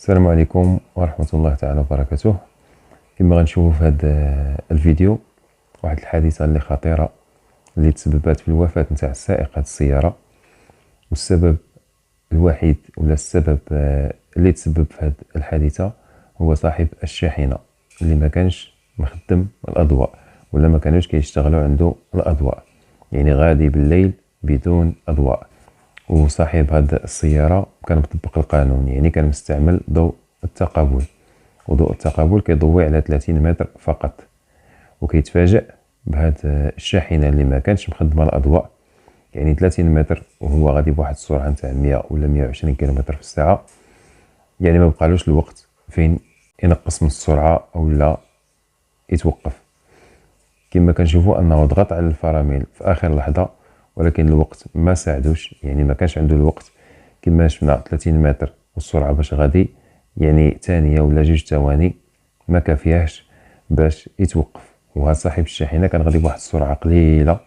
السلام عليكم ورحمة الله تعالى وبركاته. كما غنشوفوا في هذا الفيديو واحد الحادثة اللي خطيرة اللي تسببت في الوفاة نتاع سائق هذه السيارة، والسبب الوحيد ولا السبب اللي تسبب في هذه الحادثة هو صاحب الشاحنة اللي ما كانش مخدم الأضواء ولا ما كانوش كيشتغلوا عنده الأضواء، يعني غادي بالليل بدون أضواء. وصاحب هذه السيارة كان مطبق القانون، يعني كان مستعمل ضوء التقابل، وضوء التقابل كيضوي على 30 متر فقط، وكيتفاجأ بهذه الشاحنة اللي ما كانش مخدمة الأضواء، يعني 30 متر وهو غادي بواحد السرعة نتاع 100 ولا 120 كيلومتر في الساعة، يعني ما بقالوش الوقت فين ينقص من السرعة أو لا يتوقف. كما كنشوفوا أنه ضغط على الفرامل في آخر لحظة، ولكن الوقت ما ساعدوش، يعني ما كانش عنده الوقت. كما شفنا 30 متر والسرعة باش غادي، يعني ثانية ولا 2 ثواني ما كافياش باش يتوقف. وهذا صاحب الشاحنة كان غادي بواحد السرعة قليلة،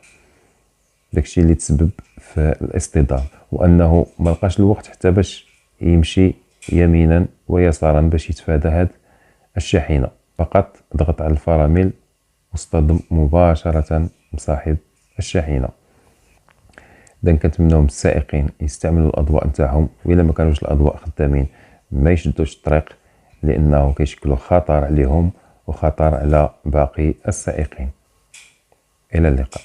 داكشي اللي تسبب في الاصطدام، وأنه ما لقاش الوقت حتى باش يمشي يمينا ويسارا باش يتفادى هاد الشاحنة، فقط ضغط على الفرامل واصطدم مباشرة بصاحب الشاحنة. إذا كنتمناو من السائقين يستعملوا الأضواء نتاعهم، وإلا ما كانوش الأضواء خدامين ما يشدوش الطريق، لأنه كيشكلوا خطر عليهم وخطر على باقي السائقين. إلى اللقاء.